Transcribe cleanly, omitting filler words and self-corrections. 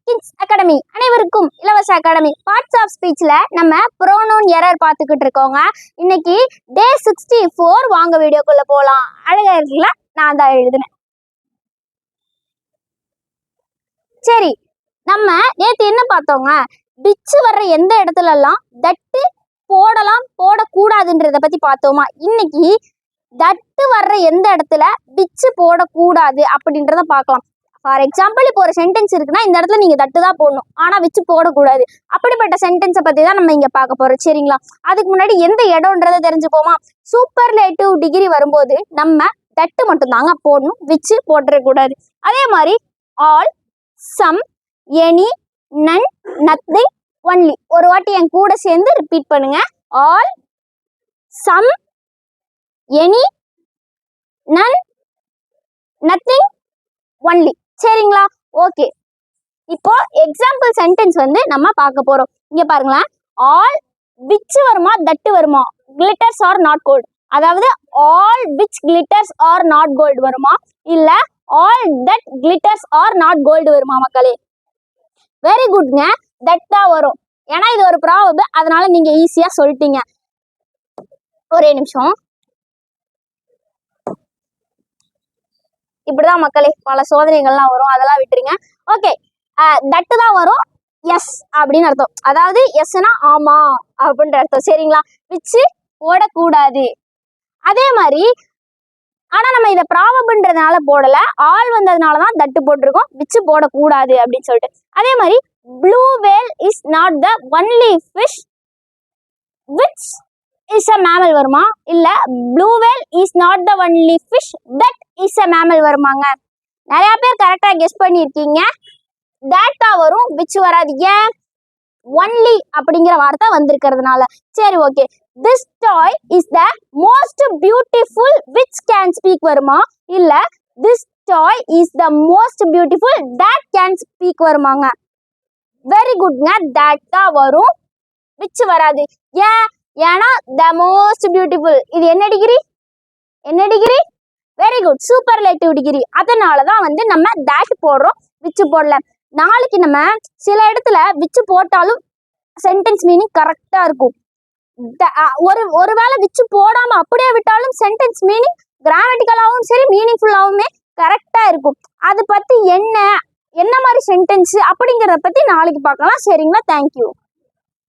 Kids academy அனைவருக்கும் இலவச academy. Parts of ஸ்பீச்ல நம்ம ப்ரோனவுன் எரர் பார்த்துக்கிட்டு இருக்கோங்க. இன்னைக்கு டே 64 வாங்க வீடியோக்குள்ள போகலாம். அழகா இருக்குல்ல? நான் தான் எழுதுனேன். சரி, நம்ம நேற்று என்ன பார்த்தோங்க? பிச்சு வர்ற எந்த இடத்துல எல்லாம் தட்டு போடலாம் போடக்கூடாதுன்றத பத்தி பார்த்தோமா? இன்னைக்கு தட்டு வர்ற எந்த இடத்துல பிச்சு போடக்கூடாது அப்படின்றத பார்க்கலாம். ஃபார் எக்ஸாம்பிள், இப்போ ஒரு சென்டென்ஸ் இருக்குன்னா இந்த இடத்துல நீங்க தட்டு தான் போடணும், ஆனா வச்சு போடக்கூடாது. அப்படிப்பட்ட சென்டென்ஸை பத்தி தான் நம்ம இங்க பார்க்க போறோம். சரிங்களா? அதுக்கு முன்னாடி எந்த இடம்ன்றதை தெரிஞ்சுப்போமா? சூப்பர்லேட்டிவ் டிகிரி வரும்போது நம்ம தட்டு மட்டும் தாங்க போடணும், வச்சு போடக்கூடாது. அதே மாதிரி ஆல், சம், எனி, நன், நத்திங், ஒன்லி. ஒரு வாட்டி என் கூட சேர்ந்து ரிப்பீட் பண்ணுங்க. ஆல், சம், எனி, நன், நத்திங், ஒன்லி. சரிங்களா? ஓகே, இப்போ எக்ஸாம்பிள் சென்டென்ஸ் வந்து நம்ம பார்க்க போறோம். இங்க பாருங்களேன். ஆல் விச் வருமா, தட்டு வருமா? Glitters are not gold. அதாவது all which glitters are not gold வருமா, இல்ல all that glitters are not gold வருமா மக்களே? வெரி குட்ங்க, தட் தான் வரும். ஏன்னா இது ஒரு ப்ராவர்ப், அதனால நீங்க ஈஸியா சொல்லிட்டீங்க. ஒரே நிமிஷம். இப்படிதான் மக்களே பல சோதனைகள்லாம் வரும், அதெல்லாம் விட்டுருங்க. ஓகே, தட்டு தான் வரும். எஸ் அப்படின்னு அர்த்தம். அதாவது எஸ்னா ஆமா அப்படின்ற அர்த்தம். சரிங்களா? விச்சு போடக்கூடாது. அதே மாதிரி ஆனா நம்ம இதை ப்ராவர்ப்ன்றதுனால போடல, ஆல் வந்ததுனாலதான் தட்டு போட்டிருக்கோம், விச்சு போடக்கூடாது அப்படின்னு சொல்லிட்டு. அதே மாதிரி blue whale is not the only fish which is a mammal வருமா, இல்ல blue whale is not the only fish that is a mammal வருமாங்க? நிறைய பேர் கரெக்டா கெஸ் பண்ணியிருக்கீங்க. தட் தான் வரும், விச் வராது. ஏன்? ஒன்லி அப்படிங்கிற வார்த்தை வந்திருக்கிறதுனால. சரி, okay. This toy is the most beautiful which can speak வருமா, இல்ல this toy is the most beautiful that can speak வருமாங்க? வெரி குட்ங்க, தட் தான் வரும், விச் வராது. ஏன்? ஏன்னா த மோஸ்ட் பியூட்டிஃபுல் இது என்ன டிகிரி? என்ன degree? Very good, superlative degree. அதனாலதான் வந்து நம்ம தட் போடுறோம், விச்சு போடல. நாளைக்கு நம்ம சில இடத்துல விச்சு போட்டாலும் சென்டென்ஸ் மீனிங் கரெக்டா இருக்கும். ஒருவேளை விச்சு போடாம அப்படியே விட்டாலும் சென்டென்ஸ் மீனிங் கிராமட்டிக்கலாவும் சரி மீனிங்ஃபுல்லாவுமே கரெக்டா இருக்கும். அதை பத்தி என்ன மாதிரி சென்டென்ஸ் அப்படிங்கிறத பத்தி நாளைக்கு பார்க்கலாம். சரிங்களா? தேங்க்யூ.